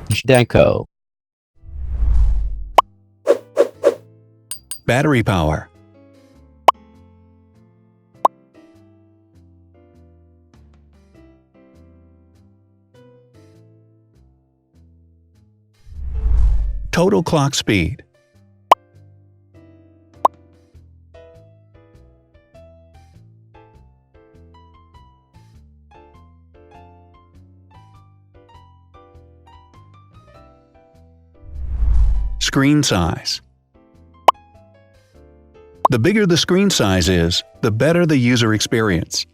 Deco. Battery power. Total clock speed. Screen size. The bigger the screen size is, the better the user experience.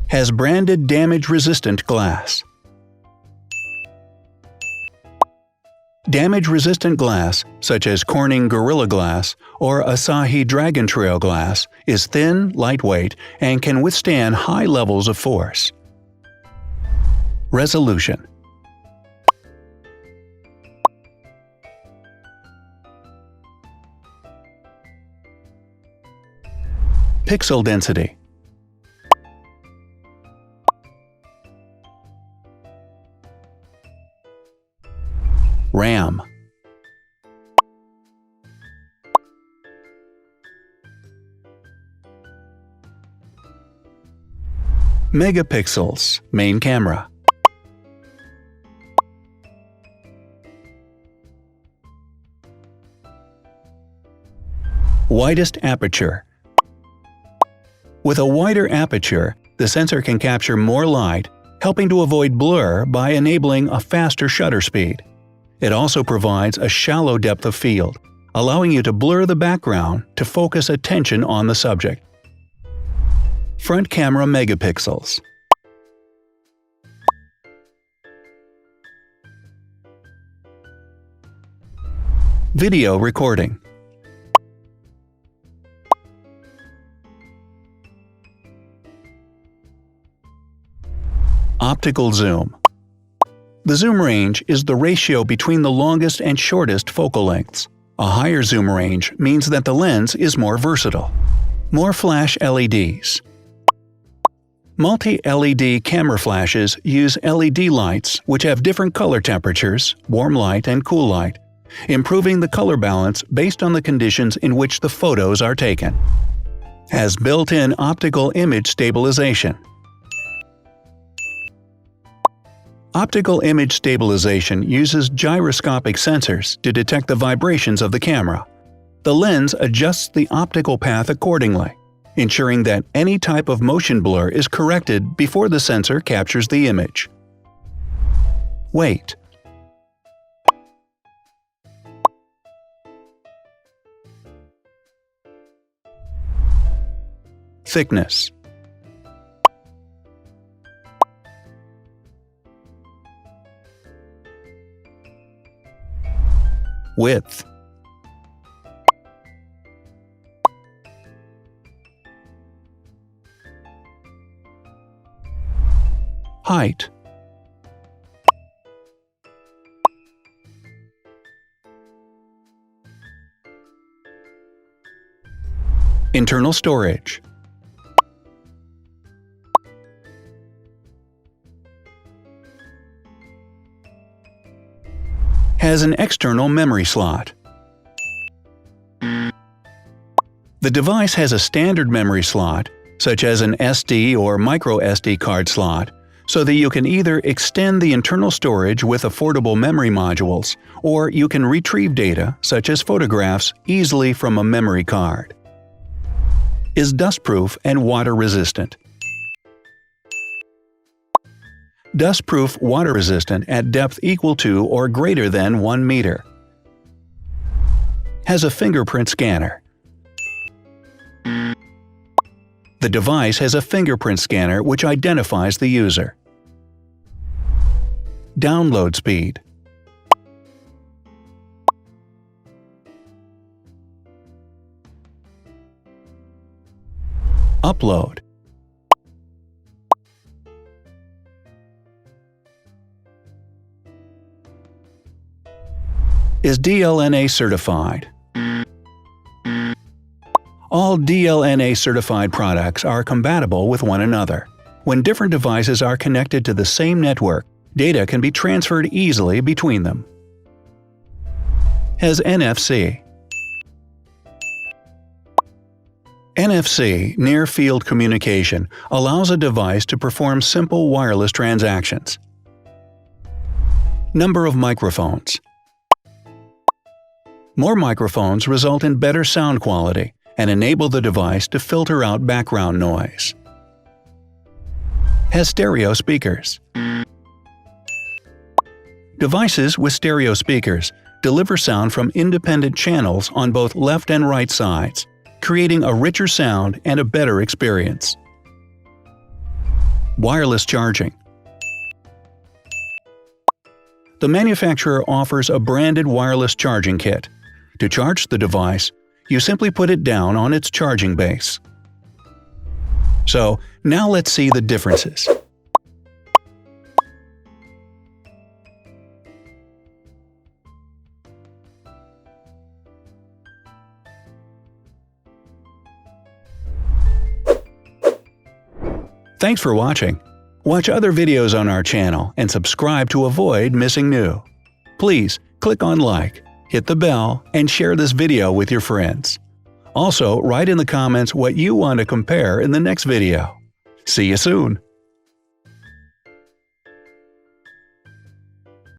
Has branded damage-resistant glass. Damage-resistant glass, such as Corning Gorilla Glass or Asahi Dragon Trail glass, is thin, lightweight, and can withstand high levels of force. Resolution. Pixel density. RAM. Megapixels, main camera. Widest aperture. With a wider aperture, the sensor can capture more light, helping to avoid blur by enabling a faster shutter speed. It also provides a shallow depth of field, allowing you to blur the background to focus attention on the subject. Front camera megapixels. Video recording. Optical zoom. The zoom range is the ratio between the longest and shortest focal lengths. A higher zoom range means that the lens is more versatile. More flash LEDs. Multi-LED camera flashes use LED lights which have different color temperatures, warm light and cool light, improving the color balance based on the conditions in which the photos are taken. Has built-in optical image stabilization. Optical image stabilization uses gyroscopic sensors to detect the vibrations of the camera. The lens adjusts the optical path accordingly, ensuring that any type of motion blur is corrected before the sensor captures the image. Weight. Thickness. Width. Height. Internal storage. Has an external memory slot. The device has a standard memory slot, such as an SD or micro SD card slot, so that you can either extend the internal storage with affordable memory modules, or you can retrieve data, such as photographs, easily from a memory card. Is dustproof and water-resistant. Dustproof water-resistant at depth equal to or greater than 1 meter. Has a fingerprint scanner. The device has a fingerprint scanner which identifies the user. Download speed. Upload. Is DLNA certified. All DLNA certified products are compatible with one another. When different devices are connected to the same network, data can be transferred easily between them. Has NFC. NFC, Near Field Communication, allows a device to perform simple wireless transactions. Number of microphones. More microphones result in better sound quality and enable the device to filter out background noise. Has stereo speakers. Devices with stereo speakers deliver sound from independent channels on both left and right sides, creating a richer sound and a better experience. Wireless charging. The manufacturer offers a branded wireless charging kit. To charge the device, you simply put it down on its charging base. So, now let's see the differences. Thanks for watching. Watch other videos on our channel and subscribe to avoid missing new. Please click on like, hit the bell, and share this video with your friends. Also, write in the comments what you want to compare in the next video. See you soon!